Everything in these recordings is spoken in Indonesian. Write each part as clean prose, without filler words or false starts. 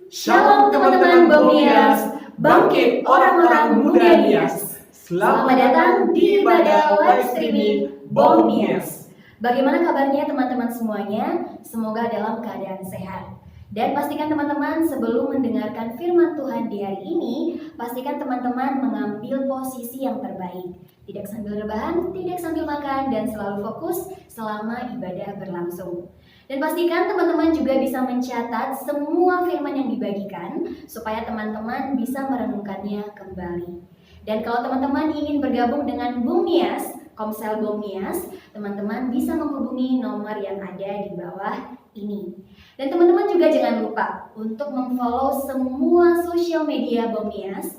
Shalom teman-teman Bomnias, bangkit orang-orang muda Nias. Selamat datang di ibadah live streaming Bomnias. Bagaimana kabarnya teman-teman semuanya? Semoga dalam keadaan sehat. Dan pastikan teman-teman sebelum mendengarkan firman Tuhan di hari ini, pastikan teman-teman mengambil posisi yang terbaik. Tidak sambil rebahan, tidak sambil makan, dan selalu fokus selama ibadah berlangsung. Dan pastikan teman-teman juga bisa mencatat semua firman yang dibagikan supaya teman-teman bisa merenungkannya kembali. Dan kalau teman-teman ingin bergabung dengan Bomnias, Komsel Bomnias, teman-teman bisa menghubungi nomor yang ada di bawah ini. Dan teman-teman juga jangan lupa untuk memfollow semua sosial media Bomnias,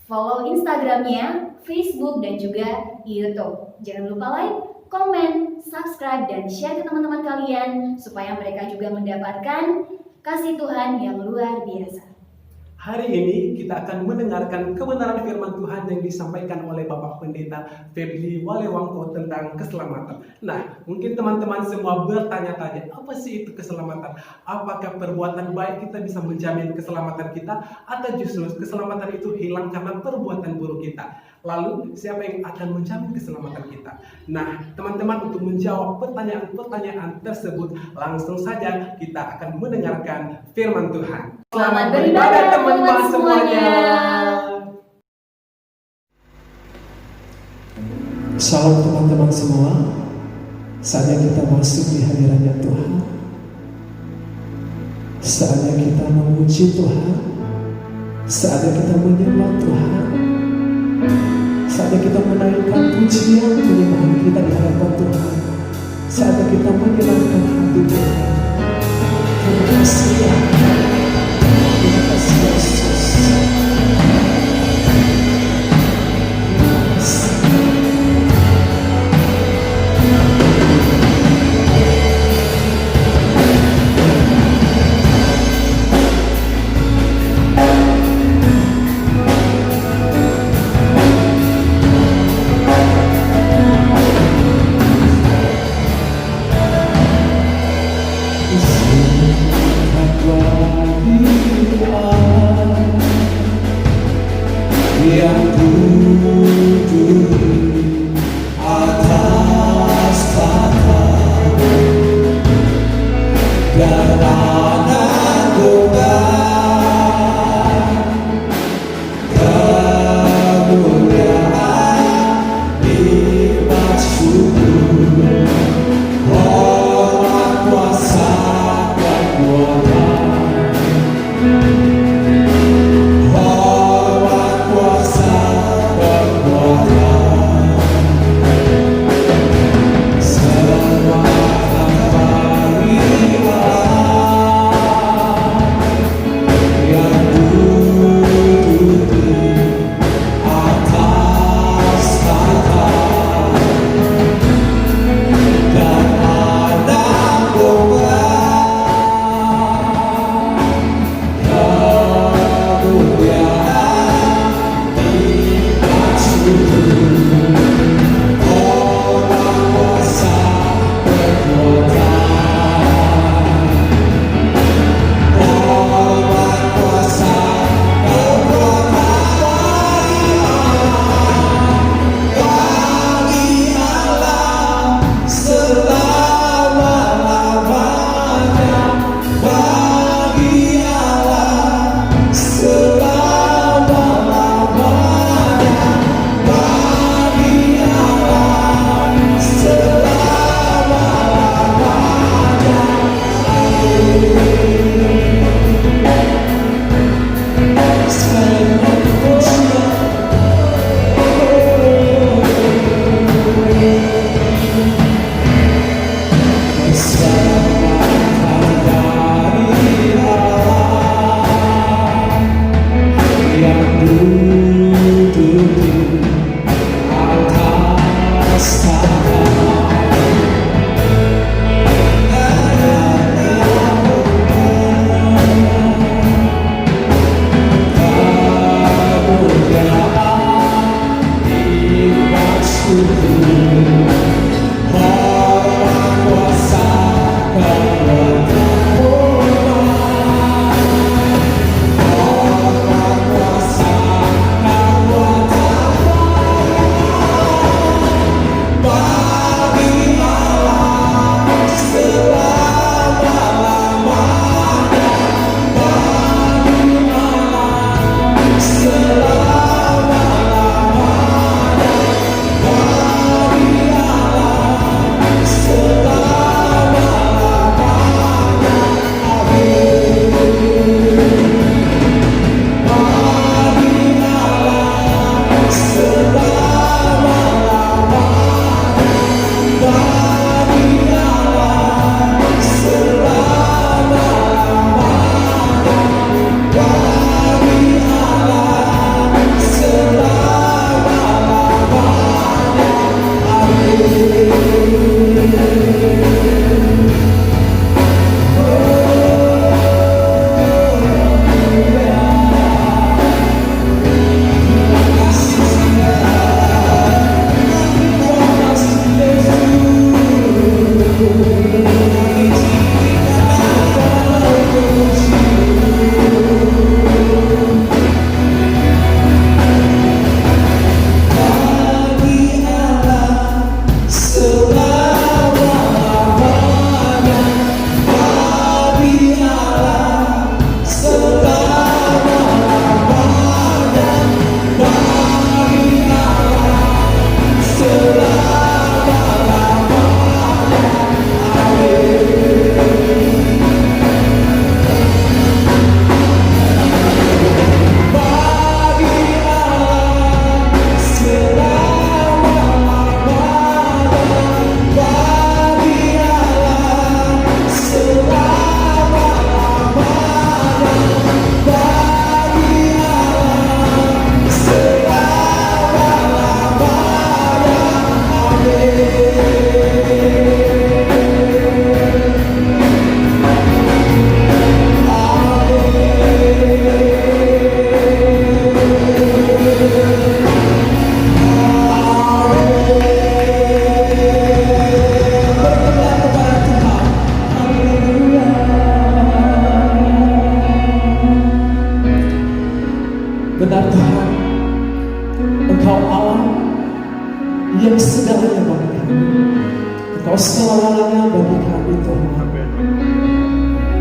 follow Instagramnya, Facebook, dan juga YouTube. Jangan lupa like, komen, subscribe, dan share ke teman-teman kalian supaya mereka juga mendapatkan kasih Tuhan yang luar biasa. Hari ini kita akan mendengarkan kebenaran firman Tuhan yang disampaikan oleh Bapak Pendeta Febri Walewangko tentang keselamatan. Nah, mungkin teman-teman semua bertanya-tanya, apa sih itu keselamatan? Apakah perbuatan baik kita bisa menjamin keselamatan kita? Atau justru keselamatan itu hilang karena perbuatan buruk kita? Lalu, siapa yang akan menjamin keselamatan kita? Nah, teman-teman, untuk menjawab pertanyaan-pertanyaan tersebut, langsung saja kita akan mendengarkan firman Tuhan. Selamat beribadah teman-teman semuanya. Shalom teman-teman semua. Saatnya kita masuk di hadiratnya Tuhan. Saatnya kita memuji Tuhan. Saatnya kita menyembah Tuhan. Saatnya kita menaikkan pujian penyembahan kita di hadapan Tuhan. Saatnya kita menyenangkan hati Tuhan. Terima kasih ya. Terima kasih Yesus. Terima kasih. Yang duduk atas tahta dan anugerah kemuliaan dimaksud, hormat kuasa dan kuasa. Semua tanpa riba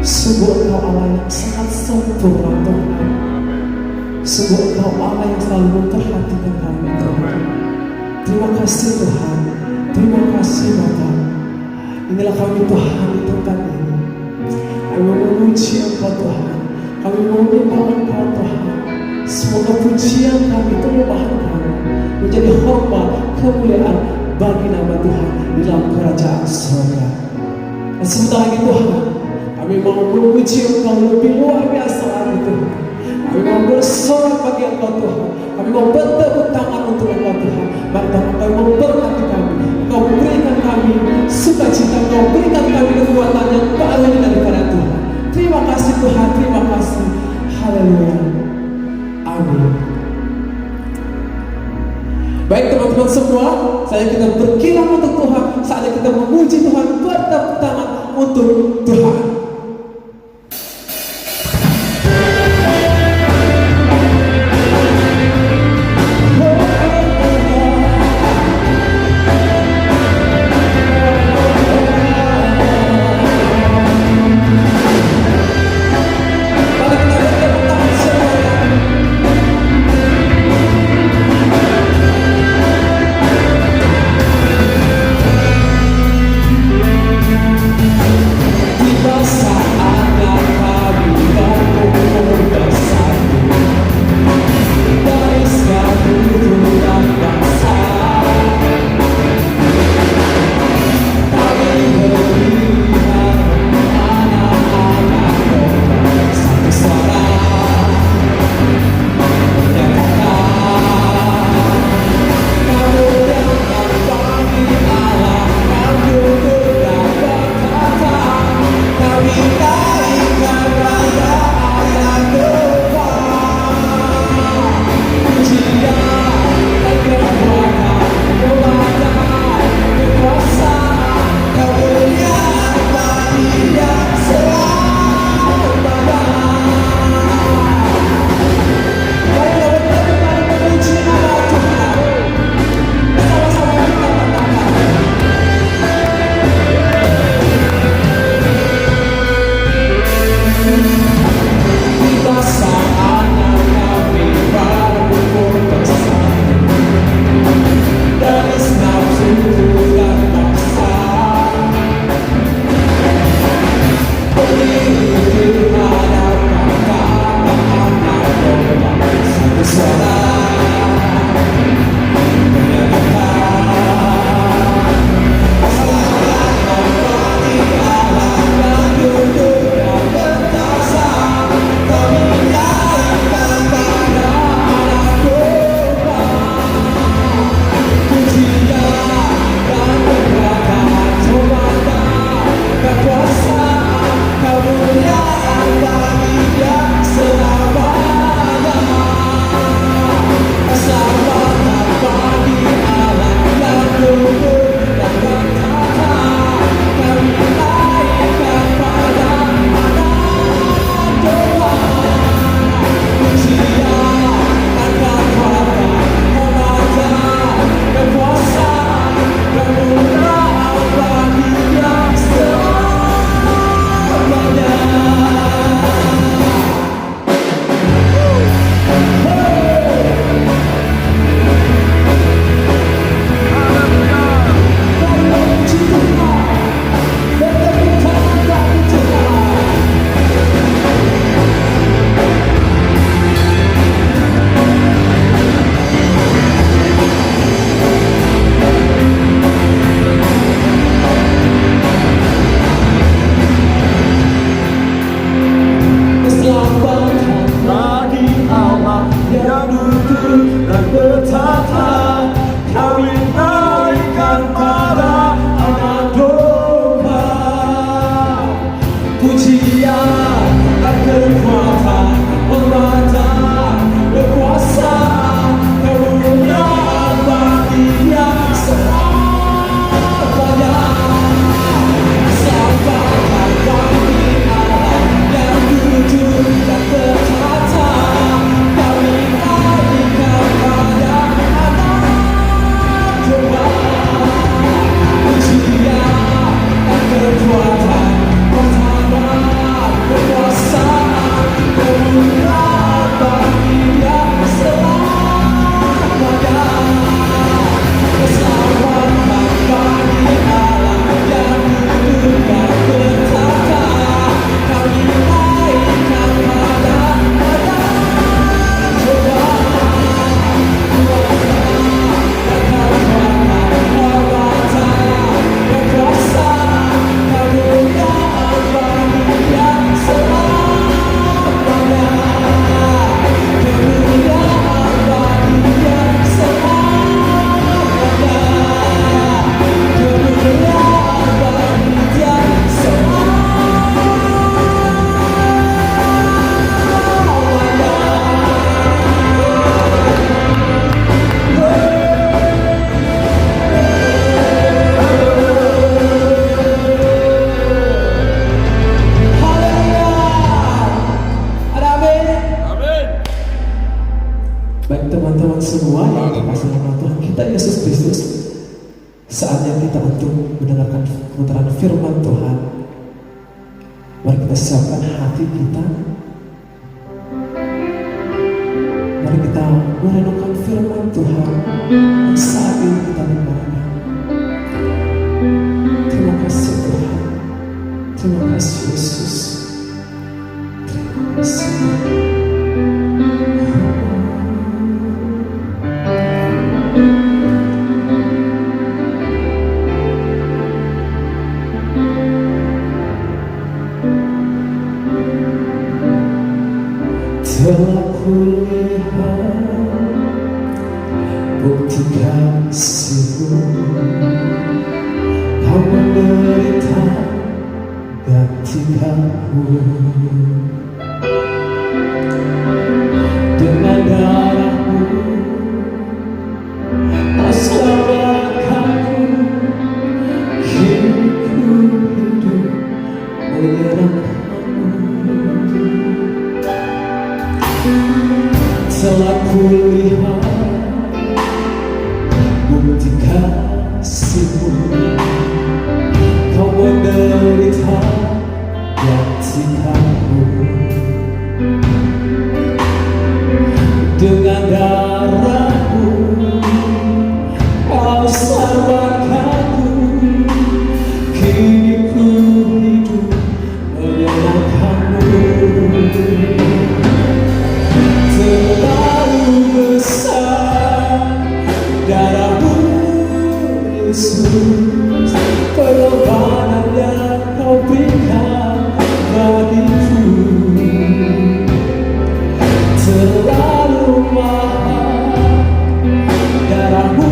Sungguh Engkau Allah yang sangat sempurna Tuhan. Sungguh Engkau Allah yang selalu memperhatikan kami Tuhan. Terima kasih Tuhan. Terima kasih Bapa. Inilah kami Tuhan di tempat ini. Kami memuji Engkau Tuhan. Kami menyembah Engkau Tuhan. Semoga pujian kami, penyembahan kami menjadi hormat, kemuliaan bagi nama Tuhan di dalam kerajaan surga. Dan sebentar lagi Tuhan, kami mau memuji Engkau lebih luar biasa lagi Tuhan. Kami mau bersorak bagi Engkau Tuhan. Kami mau bertepuk tangan untuk Engkau Tuhan. Mari Tuhan Engkau memberkati kami. Engkau berikan kami sukacita. Engkau berikan kami kekuatan yang baru daripada Tuhan. Terima kasih Tuhan. Terima kasih. Haleluya. Amin. Baik teman-teman semua, saya kita berkilah untuk Tuhan. Saatnya kita memuji Tuhan, bertepuk tangan untuk Tuhan. teman-teman semua yang dikasihi oleh Tuhan kita Yesus Kristus, saatnya kita untuk mendengarkan kebenaran firman Tuhan. Mari kita siapkan hati kita. Mari kita merenungkan firman Tuhan dan saat ini kita dengarkan. Terima kasih Tuhan. Terima kasih Yesus. Terima kasih. Telah kulihat bukti kasih-Mu, Kau menderita gantikanku dengan darah-Mu, Kau selamatkanku. Hidupku hidup menyenangkan-Mu. Telah kulihat bukti kasih-Mu, Kau menderita gantikanku dengan darah-Mu, Kau selamatkanku. Kini ku hidup menyenangkan-Mu. Terlalu besar darah-Mu Yesus, pengorbanan yang Kau berikan bagiku. Terlalu mahal darah-Mu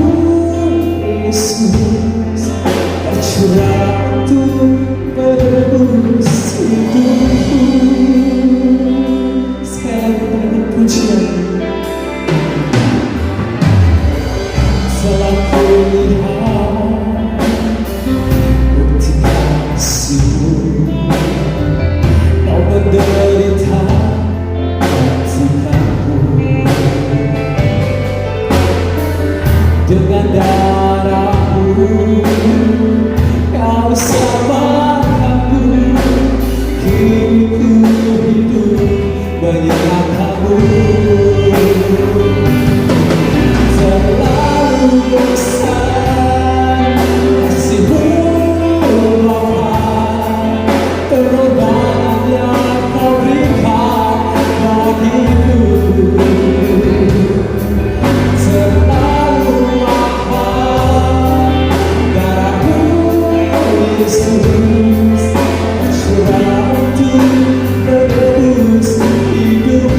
Yesus, tercurah untuk menebus hidupku. Pujian. Telah kulihat bukti kasih-Mu, Kau menderita gantikanku dengan darah-Mu, Kau selamatkanku. Kini ku hidup menyenangkan-Mu. Terlalu besar kasih-Mu Bapa, pengorbanan yang Kau berikan bagiku. Terlalu mahal darah-Mu Yesus, tercurah untuk menebus hidupku.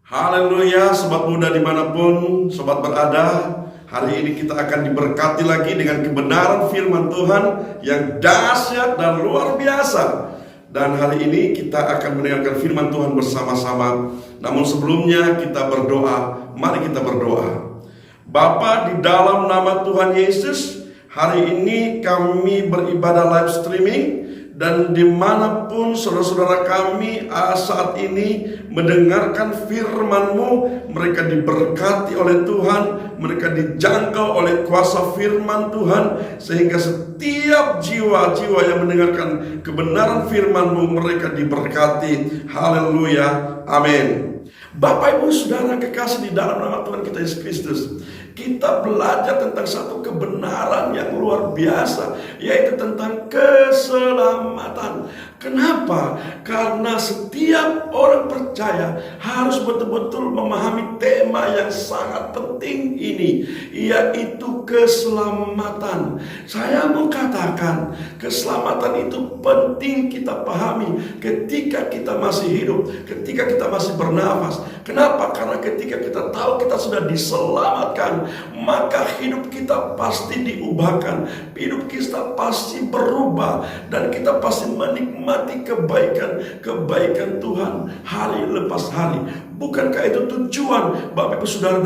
Haleluya, sobat muda dimanapun sobat berada. Hari ini kita akan diberkati lagi dengan kebenaran firman Tuhan yang dahsyat dan luar biasa. Dan hari ini kita akan mendengarkan firman Tuhan bersama-sama. Namun sebelumnya kita berdoa. Mari kita berdoa. Bapa, di dalam nama Tuhan Yesus, hari ini kami beribadah live streaming. Dan dimanapun saudara-saudara kami saat ini mendengarkan firman-Mu, mereka diberkati oleh Tuhan, mereka dijangkau oleh kuasa firman Tuhan, sehingga setiap jiwa-jiwa yang mendengarkan kebenaran firman-Mu, mereka diberkati. Haleluya, amin. Bapak Ibu Saudara kekasih di dalam nama Tuhan kita Yesus Kristus, kita belajar tentang satu kebenaran yang luar biasa, yaitu tentang keselamatan. Kenapa? Karena setiap orang percaya harus betul-betul memahami tema yang sangat penting ini, yaitu keselamatan. Saya mau katakan, keselamatan itu penting kita pahami ketika kita masih hidup, ketika kita masih bernafas. Kenapa? Karena ketika kita tahu kita sudah diselamatkan, maka hidup kita pasti diubahkan, hidup kita pasti berubah, dan kita pasti menikmati kebaikan Tuhan hari lepas hari. Bukankah itu tujuan Bapak Ibu Saudara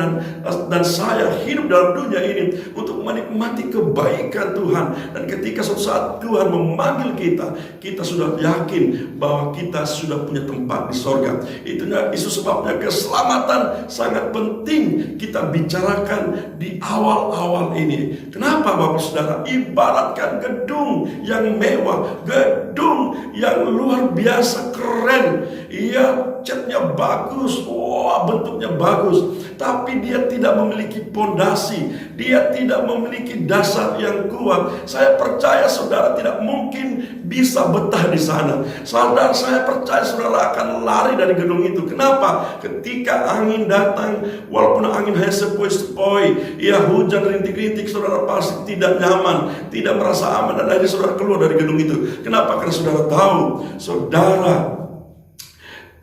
dan saya hidup dalam dunia ini, untuk menikmati kebaikan Tuhan. Dan ketika suatu saat Tuhan memanggil kita, kita sudah yakin bahwa kita sudah punya tempat di sorga. Itu sebabnya keselamatan sangat penting kita bicarakan di awal-awal ini. Kenapa Bapak Saudara? Ibaratkan gedung yang mewah, gedung yang luar biasa keren, iya, catnya bagus, wah, bentuknya bagus, tapi dia tidak memiliki pondasi, dia tidak memiliki dasar yang kuat. Saya percaya saudara tidak mungkin bisa betah di sana. Saya percaya saudara akan lari dari gedung itu. Kenapa? Ketika angin datang, walaupun angin hanya sepoi-sepoi, ya hujan rintik-rintik, saudara pasti tidak nyaman, tidak merasa aman, dan akhirnya saudara keluar dari gedung itu. Kenapa? Karena saudara tahu, saudara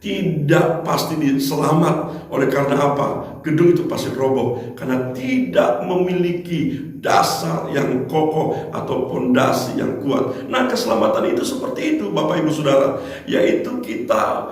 tidak pasti selamat. Oleh karena apa? Gedung itu pasti roboh karena tidak memiliki dasar yang kokoh atau pondasi yang kuat. Nah, keselamatan itu seperti itu Bapak Ibu Saudara, yaitu kita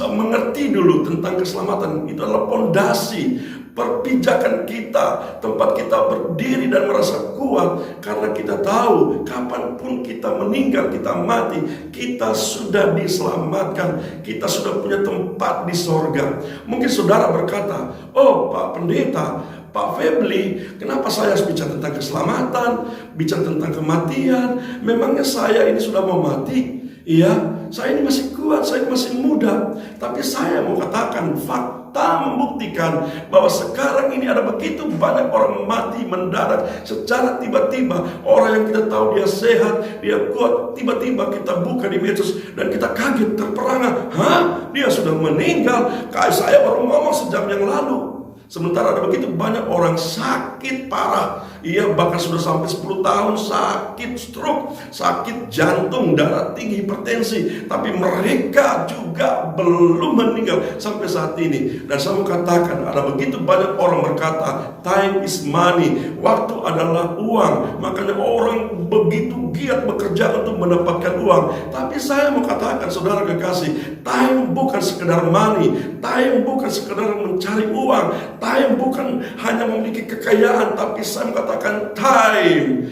mengerti dulu tentang keselamatan. Itu adalah pondasi, perpijakan kita, tempat kita berdiri dan merasa kuat, karena kita tahu kapanpun kita meninggal, kita mati, kita sudah diselamatkan, kita sudah punya tempat di sorga. Mungkin saudara berkata, oh Pak Pendeta, Pak Febli, kenapa saya harus bicara tentang keselamatan, bicara tentang kematian? Memangnya saya ini sudah mau mati? Iya, saya ini masih kuat, saya ini masih muda. Tapi saya mau katakan, fakta membuktikan bahwa sekarang ini ada begitu banyak orang mati mendadak secara tiba-tiba. Orang yang kita tahu dia sehat, dia kuat, tiba-tiba kita buka di medsos dan kita kaget, terperangah. Hah? Dia sudah meninggal? Kayak saya baru ngomong sejam yang lalu. Sementara ada begitu banyak orang sakit parah, iya, bahkan sudah sampai 10 tahun sakit stroke, sakit jantung, darah tinggi, hipertensi, tapi mereka juga belum meninggal sampai saat ini. Dan saya mau katakan, ada begitu banyak orang berkata time is money, waktu adalah uang, makanya orang begitu giat bekerja untuk mendapatkan uang. Tapi saya mau katakan saudara kekasih, time bukan sekedar money, time bukan sekedar mencari uang, time bukan hanya memiliki kekayaan, tapi saya katakan time,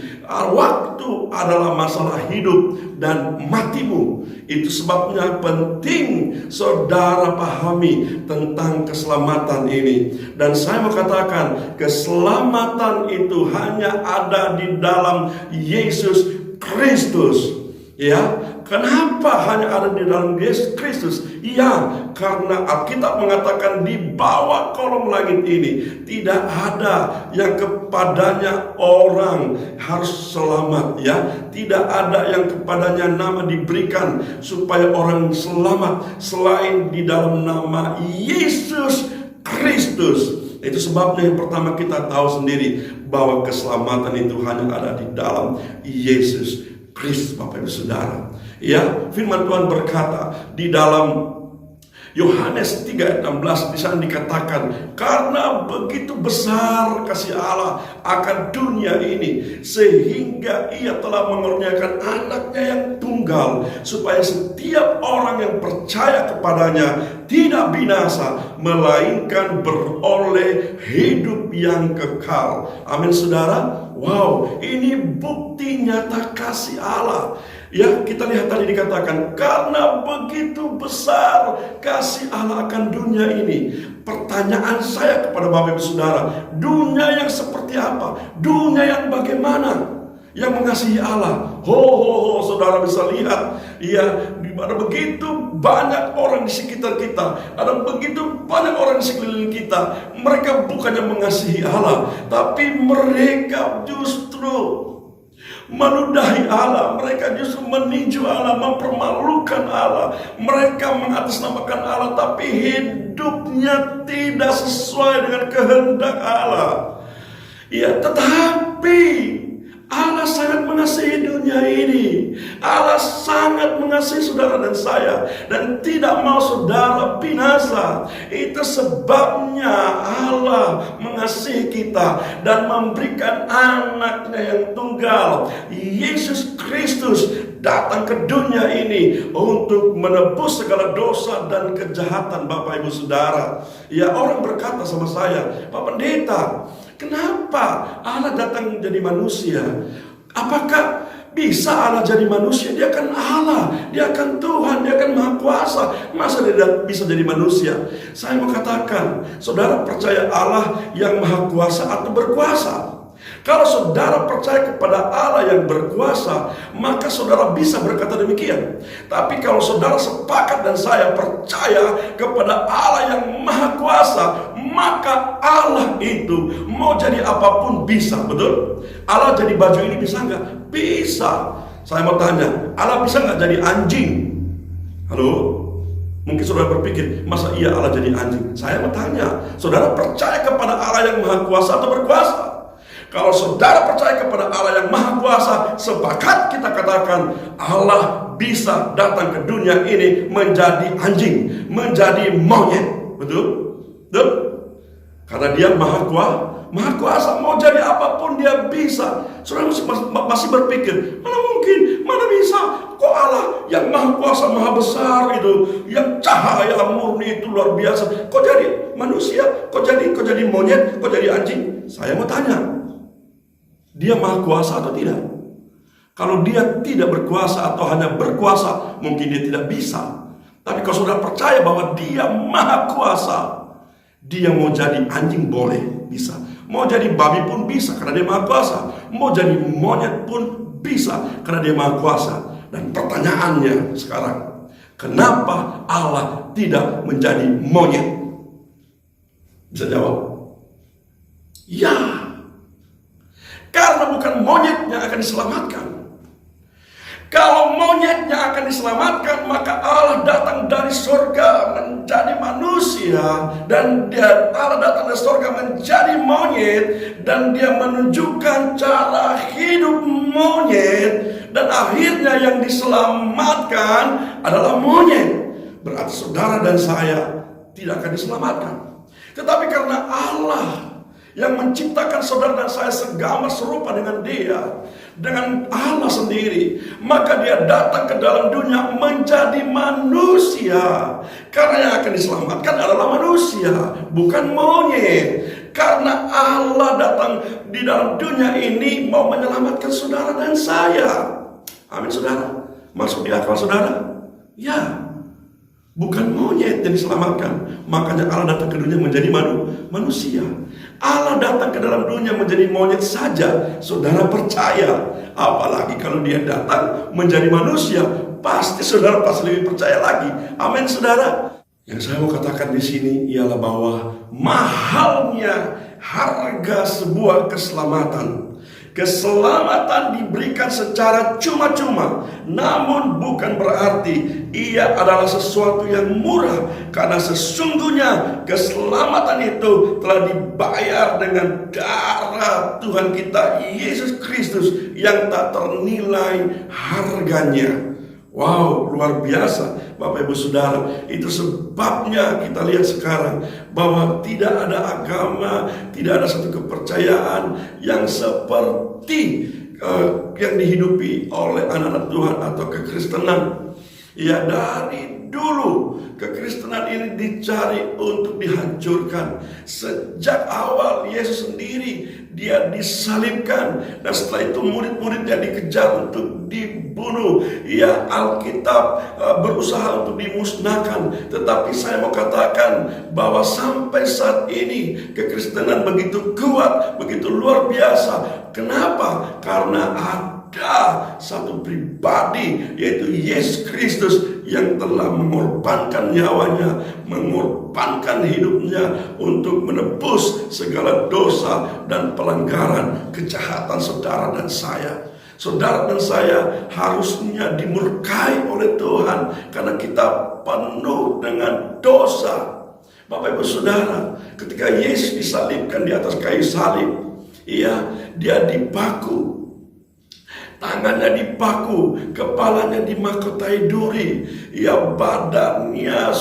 waktu adalah masalah hidup dan matimu. Itu sebabnya penting saudara pahami tentang keselamatan ini. Dan saya mau katakan, keselamatan itu hanya ada di dalam Yesus Kristus. Ya, kenapa hanya ada di dalam Yesus Kristus? Ya, karena Alkitab mengatakan di bawah kolong langit ini tidak ada yang kepadanya orang harus selamat, ya. Tidak ada yang kepadanya nama diberikan supaya orang selamat selain di dalam nama Yesus Kristus. Itu sebabnya yang pertama kita tahu sendiri bahwa keselamatan itu hanya ada di dalam Yesus Kristus, Bapak Ibu Saudara. Ya, firman Tuhan berkata di dalam Yohanes 3:16 di sana dikatakan, karena begitu besar kasih Allah akan dunia ini, sehingga ia telah mengaruniakan anaknya yang tunggal, supaya setiap orang yang percaya kepadanya tidak binasa, melainkan beroleh hidup yang kekal. Amin saudara. Wow, ini bukti nyata kasih Allah. Ya, kita lihat tadi dikatakan, karena begitu besar kasih Allah akan dunia ini. Pertanyaan saya kepada Bapak Ibu Saudara, dunia yang seperti apa? Dunia yang bagaimana? Yang mengasihi Allah. Saudara bisa lihat, ya, ada begitu banyak orang di sekitar kita, ada begitu banyak orang di sekeliling kita. Mereka bukannya mengasihi Allah, tapi mereka justru meludahi Allah, mereka justru meninju Allah, mempermalukan Allah. Mereka mengatasnamakan Allah, tapi hidupnya tidak sesuai dengan kehendak Allah. Ya, tetapi Allah sangat mengasihi dunia ini. Allah sangat mengasihi saudara dan saya, dan tidak mau saudara binasa. Itu sebabnya Allah mengasihi kita dan memberikan anaknya yang tunggal, Yesus Kristus, datang ke dunia ini untuk menebus segala dosa dan kejahatan Bapak Ibu Saudara. Ya, orang berkata sama saya, Pak Pendeta, kenapa Allah datang menjadi manusia? Apakah bisa Allah jadi manusia? Dia kan Allah, dia kan Tuhan, dia kan Maha Kuasa. Masa dia tidak bisa jadi manusia? Saya mau katakan, saudara percaya Allah yang Maha Kuasa atau berkuasa? Kalau saudara percaya kepada Allah yang berkuasa, maka saudara bisa berkata demikian. Tapi kalau saudara sepakat dan saya percaya kepada Allah yang Maha Kuasa, maka Allah itu mau jadi apapun bisa, betul? Allah jadi baju ini bisa nggak? Bisa. Saya mau tanya, Allah bisa nggak jadi anjing? Halo? Mungkin saudara berpikir, masa iya Allah jadi anjing? Saya mau tanya, saudara percaya kepada Allah yang Maha Kuasa atau berkuasa? Kalau saudara percaya kepada Allah yang Maha Kuasa, sepakat kita katakan Allah bisa datang ke dunia ini menjadi anjing, menjadi monyet, betul? Betul? Karena dia Maha Kuasa, mau jadi apapun dia bisa. Saudara masih berpikir, mana mungkin, mana bisa? Kok Allah yang Maha Kuasa, Maha Besar itu, yang cahaya murni itu luar biasa, kok jadi manusia? Kok jadi monyet? Kok jadi anjing? Saya mau tanya, dia Maha Kuasa atau tidak? Kalau dia tidak berkuasa atau hanya berkuasa, mungkin dia tidak bisa. Tapi kalau saudara percaya bahwa dia Maha Kuasa, dia mau jadi anjing boleh, bisa. Mau jadi babi pun bisa karena dia Maha Kuasa. Mau jadi monyet pun bisa karena dia Maha Kuasa. Dan pertanyaannya sekarang, kenapa Allah tidak menjadi monyet? Bisa jawab? Ya, karena bukan monyetnya akan diselamatkan. Kalau monyetnya akan diselamatkan, maka Allah datang dari surga menjadi manusia. Dan Allah datang dari surga menjadi monyet. Dan dia menunjukkan cara hidup monyet. Dan akhirnya yang diselamatkan adalah monyet. Berarti saudara dan saya tidak akan diselamatkan. Tetapi karena Allah yang menciptakan saudara dan saya segambar serupa dengan dia, dengan Allah sendiri, maka dia datang ke dalam dunia menjadi manusia. Karena yang akan diselamatkan adalah manusia, bukan monyet. Karena Allah datang di dalam dunia ini mau menyelamatkan saudara dan saya. Amin saudara. Masuk di akal saudara? Ya. Bukan monyet yang diselamatkan. Makanya Allah datang ke dunia menjadi manusia. Allah datang ke dalam dunia menjadi monyet saja, saudara percaya. Apalagi kalau dia datang menjadi manusia, pasti saudara pasti lebih percaya lagi. Amin saudara. Yang saya mau katakan di sini ialah bahwa mahalnya harga sebuah keselamatan. Keselamatan diberikan secara cuma-cuma, namun bukan berarti ia adalah sesuatu yang murah, karena sesungguhnya keselamatan itu telah dibayar dengan darah Tuhan kita Yesus Kristus yang tak ternilai harganya. Wow, luar biasa Bapak Ibu Saudara. Itu sebabnya kita lihat sekarang bahwa tidak ada agama, tidak ada satu kepercayaan yang seperti yang dihidupi oleh anak-anak Tuhan atau kekristenan. Ya, dari dulu kekristenan ini dicari untuk dihancurkan. Sejak awal Yesus sendiri dia disalibkan, dan setelah itu murid-muridnya dikejar untuk dibunuh. Ya, Alkitab berusaha untuk dimusnahkan. Tetapi saya mau katakan bahwa sampai saat ini kekristenan begitu kuat, begitu luar biasa. Kenapa? Karena ada satu pribadi, yaitu Yesus Kristus, yang telah mengorbankan nyawanya, mengorbankan hidupnya untuk menebus segala dosa dan pelanggaran kejahatan saudara dan saya. Saudara dan saya harusnya dimurkai oleh Tuhan karena kita penuh dengan dosa. Bapak Ibu Saudara, ketika Yesus disalibkan di atas kayu salib, dia dipaku, tangannya dipaku, kepalanya dimahkotai duri, badannya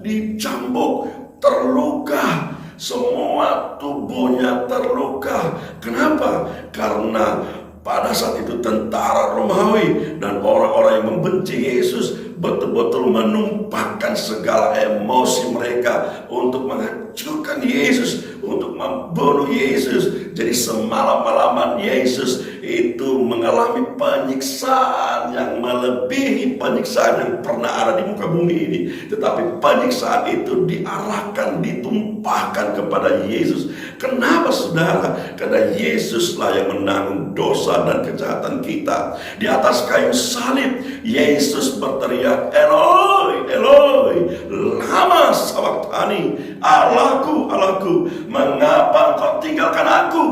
dicambuk, terluka, semua tubuhnya terluka. Kenapa? Karena pada saat itu tentara Romawi dan orang-orang yang membenci Yesus betul-betul menumpahkan segala emosi mereka untuk menghancurkan Yesus, untuk membunuh Yesus. Jadi semalam-malaman Yesus itu mengalami penyiksaan yang melebihi penyiksaan yang pernah ada di muka bumi ini. Tetapi penyiksaan itu diarahkan, ditumpahkan kepada Yesus. Kenapa saudara? Karena Yesuslah yang menanggung dosa dan kejahatan kita. Di atas kayu salib Yesus berteriak, Eloi, Eloi, lama sabachthani, Allahku, Allahku, mengapa engkau tinggalkan aku?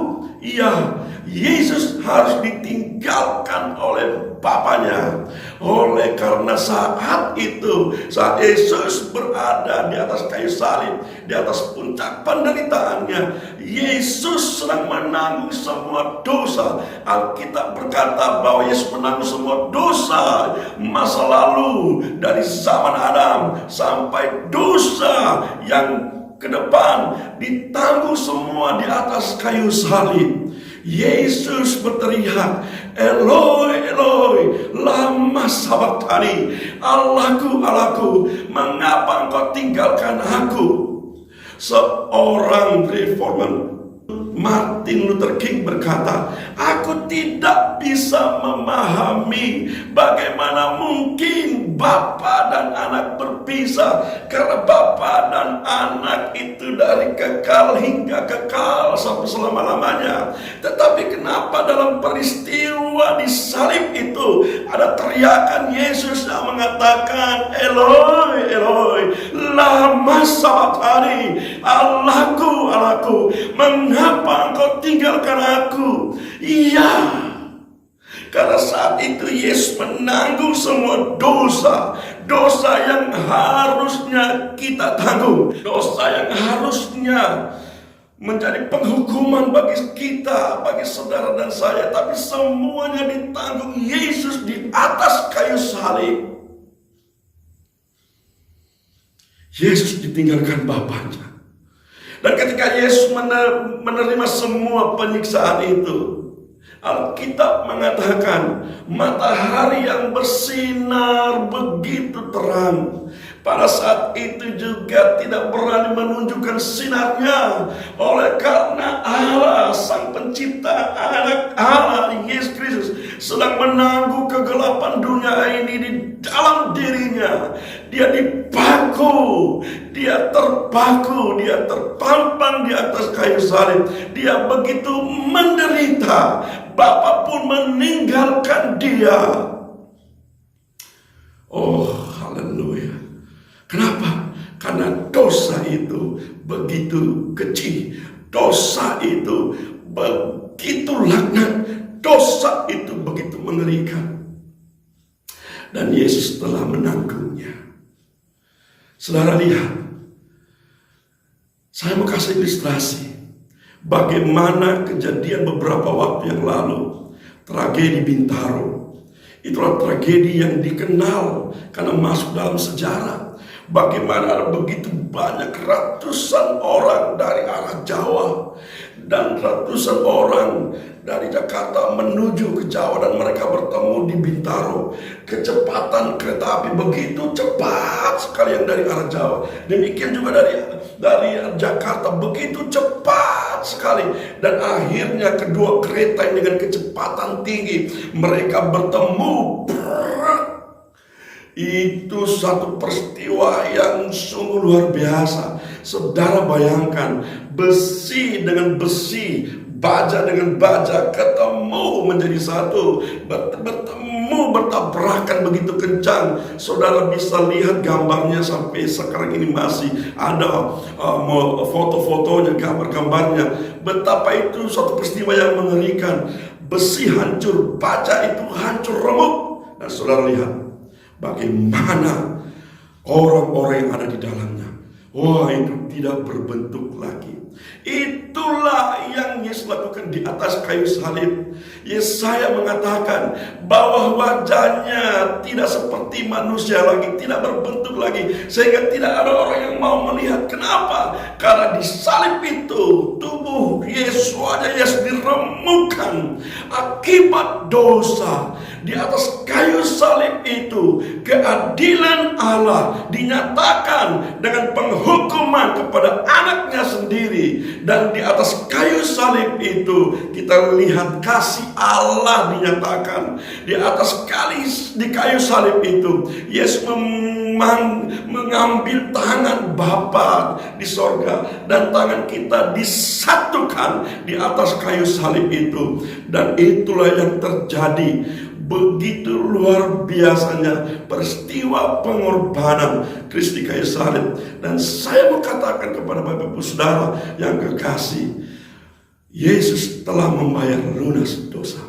Iya, Yesus harus ditinggalkan oleh Bapaknya. Oleh karena saat itu, saat Yesus berada di atas kayu salib, di atas puncak penderitaannya, Yesus sedang menanggung semua dosa. Alkitab berkata bahwa Yesus menanggung semua dosa masa lalu, dari zaman Adam sampai dosa yang ke depan, ditanggung semua di atas kayu salib. Yesus berteriak, Eloi, Eloi, lama sabachthani, Allahku, Allahku, mengapa engkau tinggalkan aku? Seorang reformer, Martin Luther King, berkata, aku tidak bisa memahami bagaimana mungkin Bapa dan anak berpisah, karena Bapa dan anak itu dari kekal hingga kekal sampai selama-lamanya. Tetapi kenapa dalam peristiwa di salib itu ada teriakan Yesus yang mengatakan, Eloi, Eloi, lama sabachthani, Allahku, Allahku, mengapa engkau tinggalkan aku? Iya, karena saat itu Yesus menanggung semua dosa. Dosa yang harusnya kita tanggung, dosa yang harusnya menjadi penghukuman bagi kita, bagi saudara dan saya, tapi semuanya ditanggung Yesus di atas kayu salib. Yesus ditinggalkan Bapaknya. Dan ketika Yesus menerima semua penyiksaan itu, Alkitab mengatakan matahari yang bersinar begitu terang pada saat itu juga tidak berani menunjukkan sinarnya. Oleh karena Allah Sang Pencipta, Anak Allah Yesus Kristus sedang menanggung kegelapan dunia ini di dalam dirinya. Dia dipaku, dia terpaku, dia terpampang di atas kayu salib. Dia begitu menderita, Bapa pun meninggalkan dia. Oh, haleluya. Kenapa? Karena dosa itu begitu kecil, dosa itu begitu laknat, dosa itu begitu mengerikan. Dan Yesus telah menanggungnya. Saudara lihat, saya mau kasih ilustrasi bagaimana kejadian beberapa waktu yang lalu, tragedi Bintaro. Itulah tragedi yang dikenal karena masuk dalam sejarah. Bagaimana ada begitu banyak ratusan orang dari arah Jawa dan ratusan orang dari Jakarta menuju ke Jawa dan mereka bertemu di Bintaro. Kecepatan kereta api begitu cepat sekali yang dari arah Jawa. Demikian juga dari Jakarta begitu cepat sekali. Dan akhirnya kedua kereta yang dengan kecepatan tinggi mereka bertemu. Itu satu peristiwa yang sungguh luar biasa. Saudara bayangkan, besi dengan besi, baja dengan baja ketemu menjadi satu, bertemu bertabrakan begitu kencang. Saudara bisa lihat gambarnya sampai sekarang ini masih ada foto-fotonya, gambar-gambarnya. Betapa itu suatu peristiwa yang mengerikan. Besi hancur, baja itu hancur remuk. Dan saudara lihat bagaimana orang-orang yang ada di dalamnya. Wah, itu tidak berbentuk lagi. Itulah yang Yesus lakukan di atas kayu salib. Yesaya mengatakan bahwa wajahnya tidak seperti manusia lagi, tidak berbentuk lagi, sehingga tidak ada orang yang mau melihat. Kenapa? Karena di salib itu tubuh Yesus, wajah Yesus diremukkan akibat dosa. Di atas kayu salib itu keadilan Allah dinyatakan dengan penghukuman kepada anaknya sendiri. Dan di atas kayu salib itu kita lihat kasih Allah dinyatakan. Di atas di kayu salib itu Yesus mengambil tangan Bapa di sorga dan tangan kita disatukan di atas kayu salib itu. Dan itulah yang terjadi. Begitu luar biasanya peristiwa pengorbanan Kristus di kayu salib. Dan saya mau katakan kepada Bapak Ibu Saudara yang kekasih, Yesus telah membayar lunas dosa.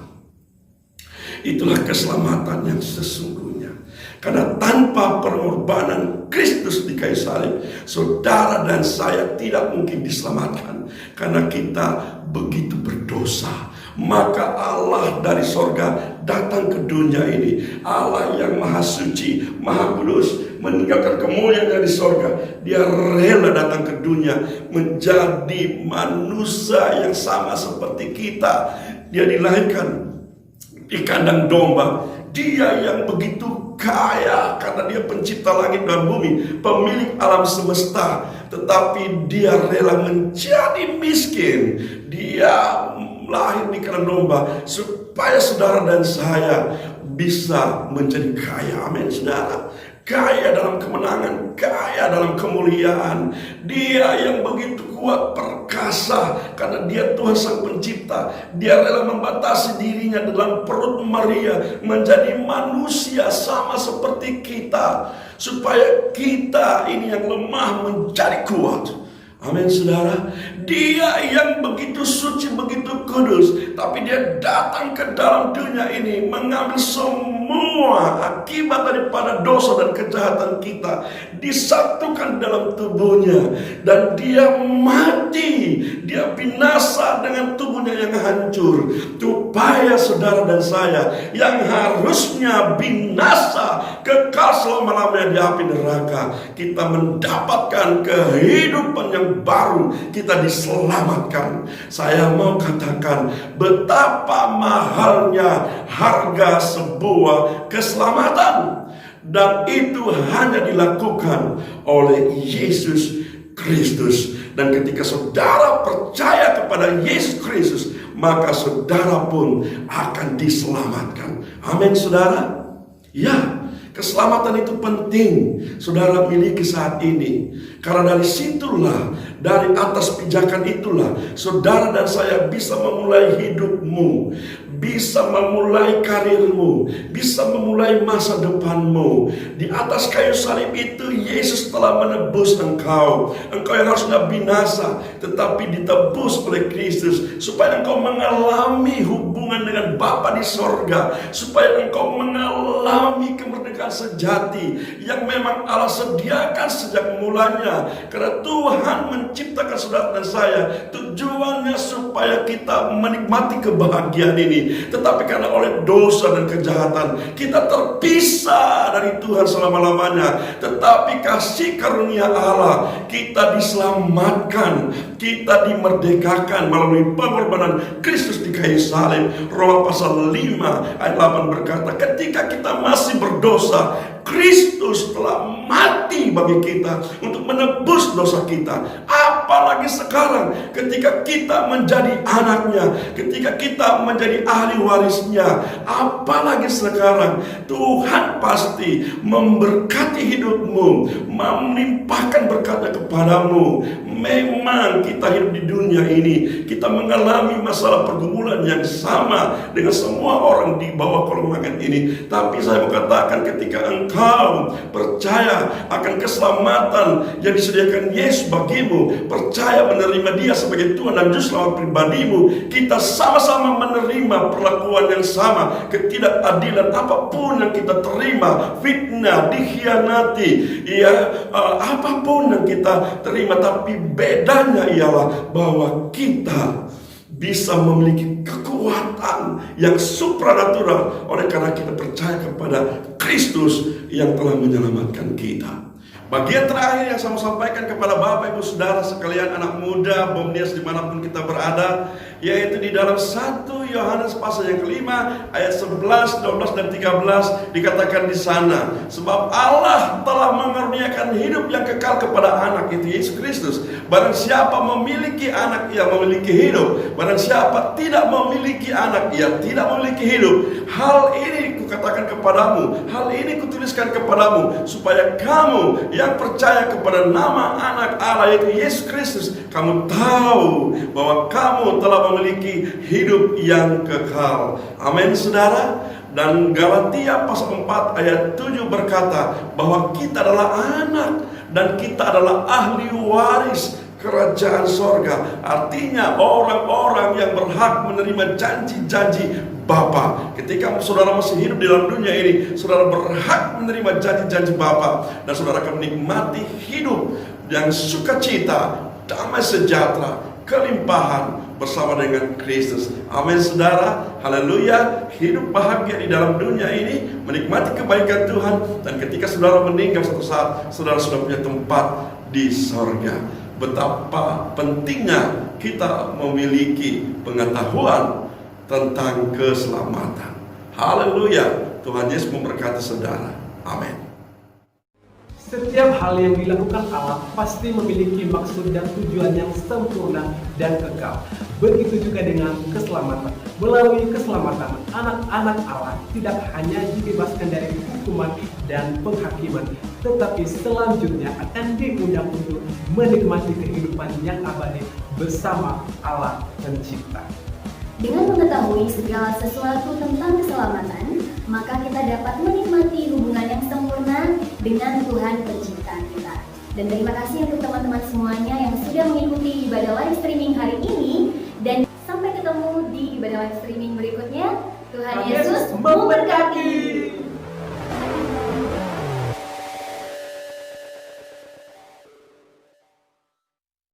Itulah keselamatan yang sesungguhnya. Karena tanpa pengorbanan Kristus di kayu salib, saudara dan saya tidak mungkin diselamatkan. Karena kita begitu berdosa. Maka Allah dari sorga datang ke dunia ini. Allah yang maha suci, maha kudus, meninggalkan kemuliaan dari sorga. Dia rela datang ke dunia menjadi manusia yang sama seperti kita. Dia dilahirkan di kandang domba. Dia yang begitu kaya karena dia pencipta langit dan bumi, pemilik alam semesta. Tetapi dia rela menjadi miskin. Dia lahir di kandang domba supaya saudara dan saya bisa menjadi kaya. Amin, saudara. Kaya dalam kemenangan, kaya dalam kemuliaan. Dia yang begitu kuat, perkasa, karena dia Tuhan Sang Pencipta. Dia rela membatasi dirinya dalam perut Maria menjadi manusia sama seperti kita, supaya kita ini yang lemah menjadi kuat. Amin, saudara. Dia yang begitu suci, begitu kudus, tapi dia datang ke dalam dunia ini mengambil semua akibat daripada dosa dan kejahatan kita, disatukan dalam tubuhnya, dan dia mati, dia binasa dengan tubuhnya yang hancur, supaya saudara dan saya yang harusnya binasa kekal selama-lamanya di api neraka, kita mendapatkan kehidupan yang baru, kita diselamatkan. Saya mau katakan betapa mahalnya harga sebuah keselamatan, dan itu hanya dilakukan oleh Yesus Kristus. Dan ketika saudara percaya kepada Yesus Kristus, maka saudara pun akan diselamatkan. Amin, saudara. Ya, keselamatan itu penting saudara miliki saat ini. Karena dari situlah, dari atas pijakan itulah, saudara dan saya bisa memulai hidupmu, bisa memulai karirmu, bisa memulai masa depanmu. Di atas kayu salib itu Yesus telah menebus engkau. Engkau yang harusnya binasa, tetapi ditebus oleh Kristus, supaya engkau mengalami hubungan dengan Bapa di sorga, supaya engkau mengalami kemerdekaan sejati yang memang Allah sediakan sejak mulanya. Karena Tuhan menciptakan saudara dan saya, tujuannya supaya supaya kita menikmati kebahagiaan ini, tetapi karena oleh dosa dan kejahatan kita terpisah dari Tuhan selama-lamanya. Tetapi kasih karunia Allah, kita diselamatkan, kita dimerdekakan melalui pengorbanan Kristus di kayu salib. Roma pasal 5 ayat 8 berkata, ketika kita masih berdosa, Kristus telah mati bagi kita untuk menebus dosa kita. Apalagi sekarang ketika kita menjadi anaknya, ketika kita menjadi ahli warisnya, apalagi sekarang Tuhan pasti memberkati hidupmu, melimpahkan berkatnya kepadamu. Memang kita hidup di dunia ini, kita mengalami masalah pergumulan yang sama dengan semua orang di bawah kolong langit ini. Tapi saya mau katakan, ketika engkau percaya akan keselamatan yang disediakan Yesus bagimu, percaya menerima Dia sebagai Tuhan dan Juru Selamat pribadimu, kita sama-sama menerima perlakuan yang sama. Ketidakadilan apapun yang kita terima, fitnah, dikhianati, apapun yang kita terima, tapi bedanya ialah bahwa kita bisa memiliki kekuatan yang supranatural oleh karena kita percaya kepada Kristus yang telah menyelamatkan kita. Bagian terakhir yang saya mau sampaikan kepada Bapak Ibu Saudara sekalian, anak muda Bomnias dimanapun kita berada, yaitu di dalam 1 Yohanes pasal yang kelima ayat 11, 12 dan 13 dikatakan di sana, sebab Allah telah mengaruniakan hidup yang kekal kepada anak, itu Yesus Kristus. Barang siapa memiliki anak, ia memiliki hidup. Barang siapa tidak memiliki anak, ia tidak memiliki hidup. Hal ini kukatakan kepadamu, hal ini kutuliskan kepadamu, supaya kamu yang percaya kepada nama anak Allah yaitu Yesus Kristus, kamu tahu bahwa kamu telah memiliki hidup yang kekal. Amin, saudara. Dan Galatia pasal 4 ayat 7 berkata bahwa kita adalah anak dan kita adalah ahli waris kerajaan sorga. Artinya orang-orang yang berhak menerima janji-janji Bapa. Ketika saudara masih hidup di dalam dunia ini, saudara berhak menerima janji-janji Bapa, dan saudara akan menikmati hidup yang sukacita, damai sejahtera, kelimpahan bersama dengan Kristus. Amin, saudara. Haleluya. Hidup bahagia di dalam dunia ini, menikmati kebaikan Tuhan, dan ketika saudara meninggal suatu saat, saudara sudah punya tempat di sorga. Betapa pentingnya kita memiliki pengetahuan tentang keselamatan. Haleluya. Tuhan Yesus memberkati saudara. Amin. Setiap hal yang dilakukan Allah pasti memiliki maksud dan tujuan yang sempurna dan kekal. Begitu juga dengan keselamatan. Melalui keselamatan, anak-anak Allah tidak hanya dibebaskan dari hukuman dan penghakiman, tetapi selanjutnya akan diundang untuk menikmati kehidupan yang abadi bersama Allah Pencipta. Dengan mengetahui segala sesuatu tentang keselamatan, maka kita dapat menikmati hubungan yang sempurna dengan Tuhan Pencipta kita. Dan terima kasih untuk teman-teman semuanya yang sudah mengikuti ibadah live streaming hari ini. Dan sampai ketemu di ibadah live streaming berikutnya. Tuhan Yesus memberkati.